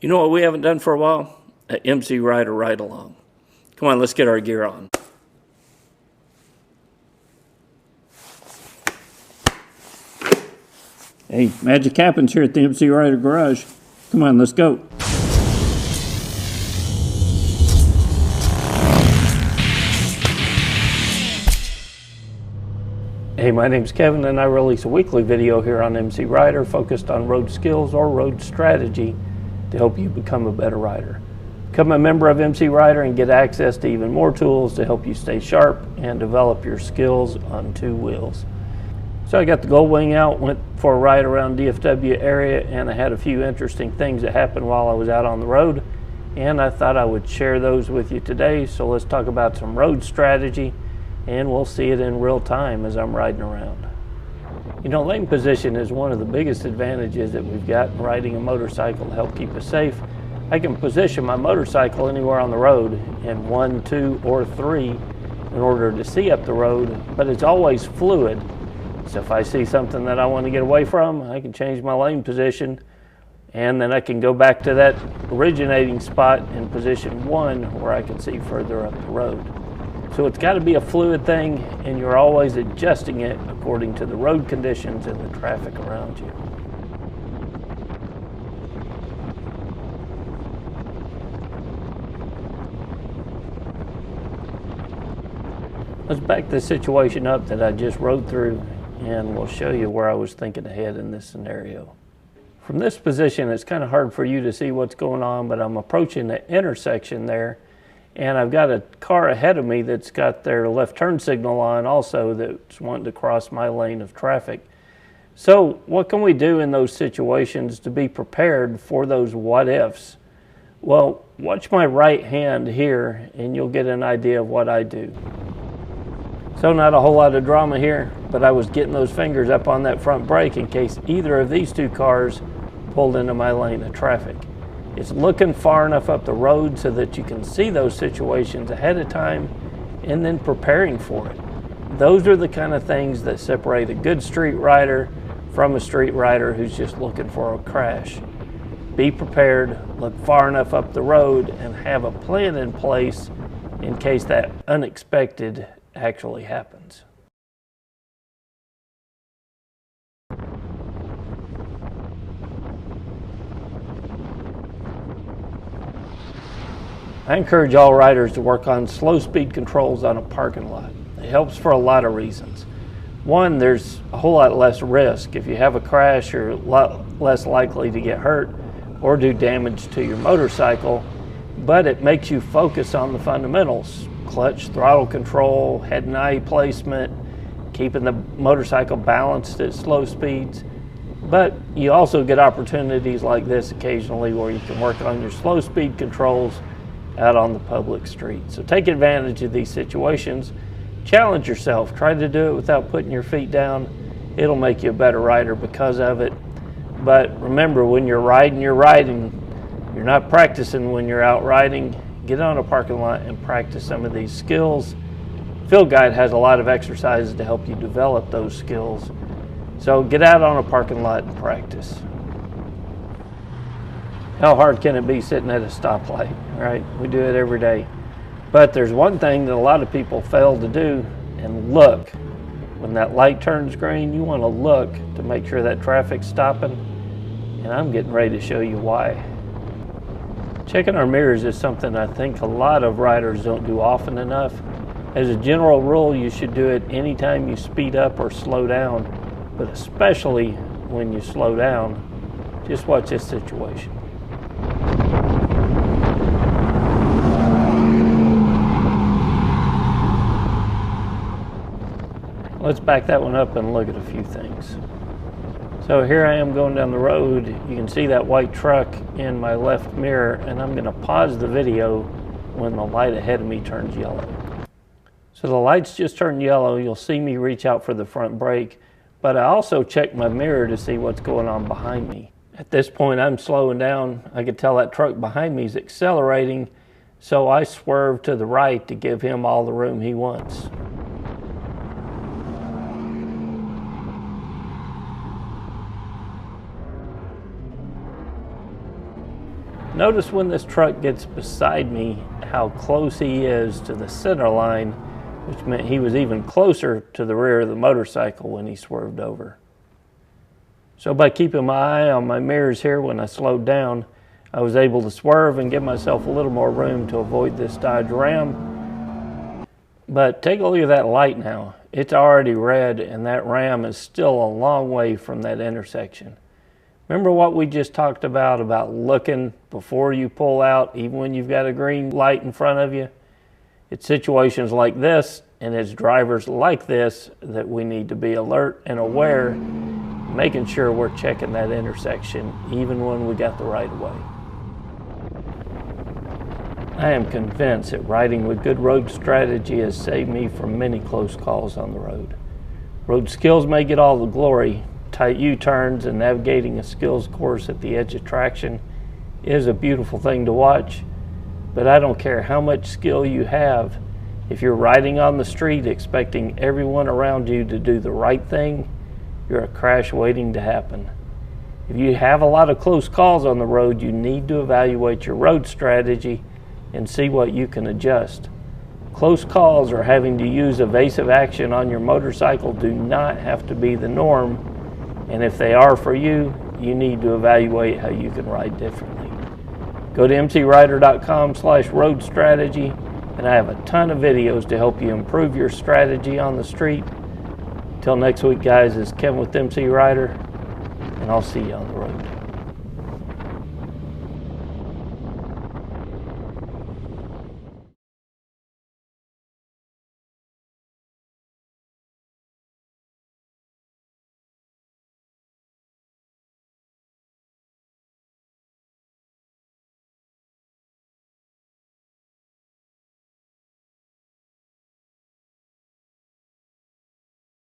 You know what we haven't done for a while? An MCrider Ride Along. Come on, let's get our gear on. Hey, magic happens here at the MCrider garage. Come on, let's go. Hey, my name's Kevin and I release a weekly video here on MCrider focused on road skills or road strategy to help you become a better rider. Become a member of MCrider and get access to even more tools to help you stay sharp and develop your skills on two wheels. So I got the Gold Wing out, went for a ride around DFW area, and I had a few interesting things that happened while I was out on the road, and I thought I would share those with you today. So let's talk about some road strategy, and we'll see it in real time as I'm riding around. You know, lane position is one of the biggest advantages that we've got in riding a motorcycle to help keep us safe. I can position my motorcycle anywhere on the road in 1, 2, or 3 in order to see up the road, but it's always fluid. So if I see something that I want to get away from, I can change my lane position, and then I can go back to that originating spot in position 1 where I can see further up the road. So it's got to be a fluid thing, and you're always adjusting it according to the road conditions and the traffic around you. Let's back this situation up that I just rode through, and we'll show you where I was thinking ahead in this scenario. From this position, it's kind of hard for you to see what's going on, but I'm approaching the intersection there, and I've got a car ahead of me that's got their left turn signal on also that's wanting to cross my lane of traffic. So what can we do in those situations to be prepared for those what ifs? Well, watch my right hand here and you'll get an idea of what I do. So not a whole lot of drama here, but I was getting those fingers up on that front brake in case either of these two cars pulled into my lane of traffic. It's looking far enough up the road so that you can see those situations ahead of time and then preparing for it. Those are the kind of things that separate a good street rider from a street rider who's just looking for a crash. Be prepared, look far enough up the road, and have a plan in place in case that unexpected actually happens. I encourage all riders to work on slow speed controls on a parking lot. It helps for a lot of reasons. One, there's a whole lot less risk. If you have a crash, you're a lot less likely to get hurt or do damage to your motorcycle, but it makes you focus on the fundamentals: clutch, throttle control, head and eye placement, keeping the motorcycle balanced at slow speeds. But you also get opportunities like this occasionally where you can work on your slow speed controls out on the public street. So take advantage of these situations. Challenge yourself. Try to do it without putting your feet down. It'll make you a better rider because of it. But remember, when you're riding, you're riding. You're not practicing when you're out riding. Get on a parking lot and practice some of these skills. Field Guide has a lot of exercises to help you develop those skills. So get out on a parking lot and practice. How hard can it be sitting at a stoplight, right? We do it every day. But there's one thing that a lot of people fail to do, and look. When that light turns green, you want to look to make sure that traffic's stopping, and I'm getting ready to show you why. Checking our mirrors is something I think a lot of riders don't do often enough. As a general rule, you should do it anytime you speed up or slow down, but especially when you slow down. Just watch this situation. Let's back that one up and look at a few things. So here I am going down the road. You can see that white truck in my left mirror, and I'm going to pause the video when the light ahead of me turns yellow. So the lights just turned yellow. You'll see me reach out for the front brake, but I also check my mirror to see what's going on behind me. At this point, I'm slowing down. I can tell that truck behind me is accelerating, so I swerve to the right to give him all the room he wants. Notice when this truck gets beside me how close he is to the center line, which meant he was even closer to the rear of the motorcycle when he swerved over. So by keeping my eye on my mirrors here when I slowed down, I was able to swerve and give myself a little more room to avoid this Dodge Ram. But take a look at that light now. It's already red, and that Ram is still a long way from that intersection. Remember what we just talked about looking before you pull out, even when you've got a green light in front of you? It's situations like this, and it's drivers like this that we need to be alert and aware, making sure we're checking that intersection even when we got the right of way. I am convinced that riding with good road strategy has saved me from many close calls on the road. Road skills may get all the glory. Tight U-turns and navigating a skills course at the edge of traction is a beautiful thing to watch, but I don't care how much skill you have. If you're riding on the street expecting everyone around you to do the right thing, you're a crash waiting to happen. If you have a lot of close calls on the road, you need to evaluate your road strategy and see what you can adjust. Close calls or having to use evasive action on your motorcycle do not have to be the norm, and if they are for you, you need to evaluate how you can ride differently. Go to MCrider.com/road strategy, and I have a ton of videos to help you improve your strategy on the street. Till next week, guys, it's Kevin with MCrider, and I'll see you on the road.